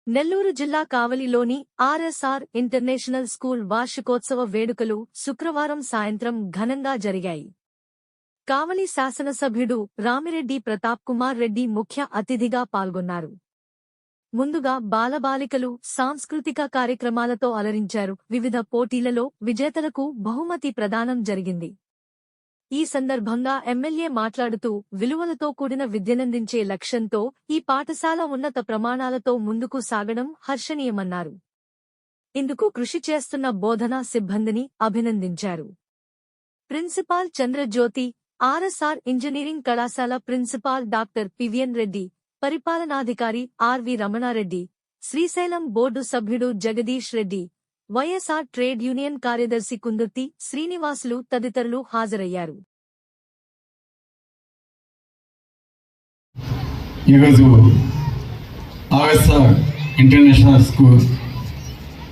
నెల్లూరు జిల్లా కావలిలోని RSR international school వార్షికోత్సవ వేడుకలు శుక్రవారం సాయంత్రం ఘనంగా జరిగాయి. కావలి శాసనసభ్యుడు రామిరెడ్డి ప్రతాప్ కుమార్ రెడ్డి ముఖ్య అతిథిగా పాల్గొన్నారు. ముందుగా బాలబాలికలు సాంస్కృతిక కార్యక్రమాలతో అలరించారు. వివిధ పోటీలలో విజేతలకు బహుమతి ప్రదానం జరిగింది. ఈ సందర్భంగా ఎమ్మెల్యే మాట్లాడుతూ విలువలతో కూడిన విద్యనందించే లక్ష్యంతో ఈ పాఠశాల ఉన్నత ప్రమాణాలతో ముందుకు సాగడం హర్షణీయమన్నారు. ఇందుకు కృషి చేస్తున్న బోధనా సిబ్బందిని అభినందించారు. ప్రిన్సిపాల్ చంద్రజ్యోతి, ఆర్ఎస్ఆర్ ఇంజనీరింగ్ కళాశాల ప్రిన్సిపాల్ డాక్టర్ పివిఎన్ రెడ్డి, పరిపాలనాధికారి ఆర్వి రమణారెడ్డి, శ్రీశైలం బోర్డు సభ్యుడు Jagadish Reddy, YSR trade union కార్యదర్శి కుందుర్తి శ్రీనివాసులు తదితరులు హాజరయ్యారు. ఈరోజు ఆర్ఎస్ఆర్ ఇంటర్నేషనల్ స్కూల్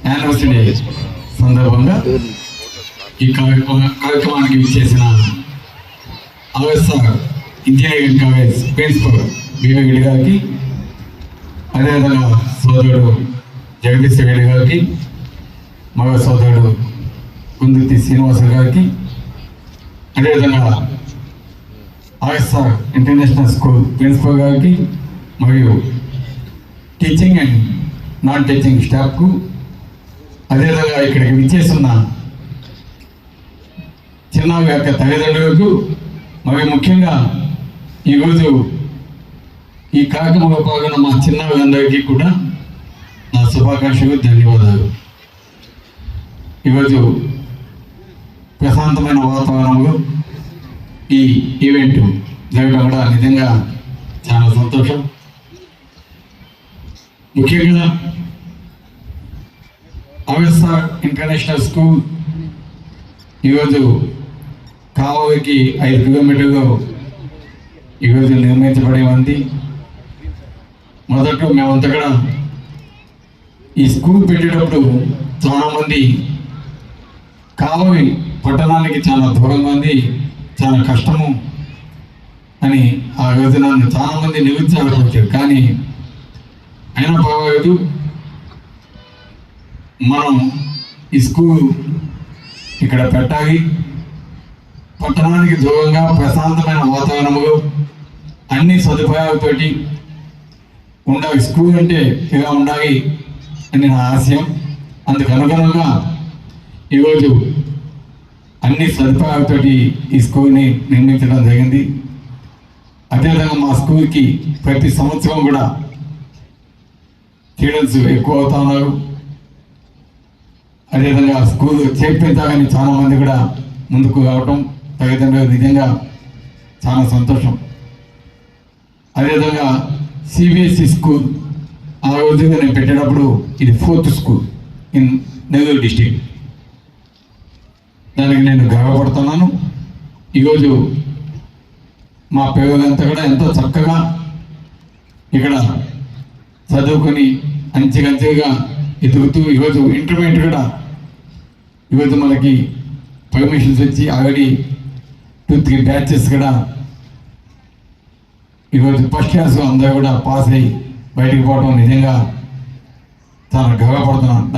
యానివర్సరీ సందర్భంగా ఈ కార్యక్రమానికి చేసిన ఆర్ఎస్ఆర్ ఇంజనీరింగ్ కాలేజ్ ప్రిన్సిపల్ బీవరెడ్డి గారికి, అదేవిధంగా సోదరుడు జగదీష్ రెడ్డి గారికి, మగ సోదరుడు కుందుర్తి శ్రీనివాస గారికి, అదేవిధంగా ఆర్ఎస్ఆర్ ఇంటర్నేషనల్ స్కూల్ ప్రిన్సిపల్ గారికి మరియు టీచింగ్ అండ్ నాన్ టీచింగ్ స్టాఫ్కు, అదేవిధంగా ఇక్కడికి విచ్చేస్తున్న చిన్నారి యొక్క తల్లిదండ్రులకు, మరియు ముఖ్యంగా ఈరోజు ఈ కార్యక్రమంలో పాల్గొన్న మా చిన్నారులందరికీ కూడా నా శుభాకాంక్షలు, ధన్యవాదాలు. ఈరోజు ప్రశాంతమైన వాతావరణంలో ఈ ఈవెంట్ జరగడం కూడా నిజంగా చాలా సంతోషం. ముఖ్యంగా ఆర్ఎస్ఆర్ ఇంటర్నేషనల్ స్కూల్ ఈరోజు కావలికి 5 కిలోమీటర్లు ఈరోజు నిర్మించబడి ఉంది. మొదట్లో మేమంతా కూడా ఈ స్కూల్ పెట్టేటప్పుడు చాలామంది కావలి పట్టణానికి చాలా దూరంగా ఉంది, చాలా కష్టము అని ఆ రోజు నన్ను చాలామంది నిరుత్సాహపరిచారు. కానీ అయినా పర్వాలేదు, మనం ఈ స్కూల్ ఇక్కడ పెట్టాలి, పట్టణానికి దూరంగా ప్రశాంతమైన వాతావరణంలో అన్ని సదుపాయాలతోటి ఉండాలి, స్కూల్ అంటే ఇలా ఉండాలి అని నా ఆశయం. అందుకు అనుగుణంగా ఈరోజు అన్ని సదుపాయాలతోటి ఈ స్కూల్ని నిర్మించడం జరిగింది. అదేవిధంగా మా స్కూల్కి ప్రతి సంవత్సరం కూడా స్టూడెంట్స్ ఎక్కువ అవుతా ఉన్నారు. అదేవిధంగా స్కూల్ చేర్పించాలని చాలామంది కూడా ముందుకు రావటం తల్లిదండ్రులు నిజంగా చాలా సంతోషం. అదేవిధంగా సిబిఎస్ఈ స్కూల్ ఆ రోజుగా నేను పెట్టేటప్పుడు ఇది 4th school in Nellore district. దానికి నేను గర్వపడుతున్నాను. ఈరోజు మా పిల్లలంతా కూడా ఎంతో చక్కగా ఇక్కడ చదువుకొని అంచెగా ఎదుగుతూ ఈరోజు ఇంటర్మీడియట్ కూడా ఈరోజు మనకి పర్మిషన్స్ వచ్చి ఆల్రెడీ 2-3 బ్యాచెస్ కూడా ఈరోజు ఫస్ట్ క్లాస్ అందరూ కూడా పాస్ అయ్యి బయటకు పోవడం నిజంగా చాలా గర్వపడుతున్నాను.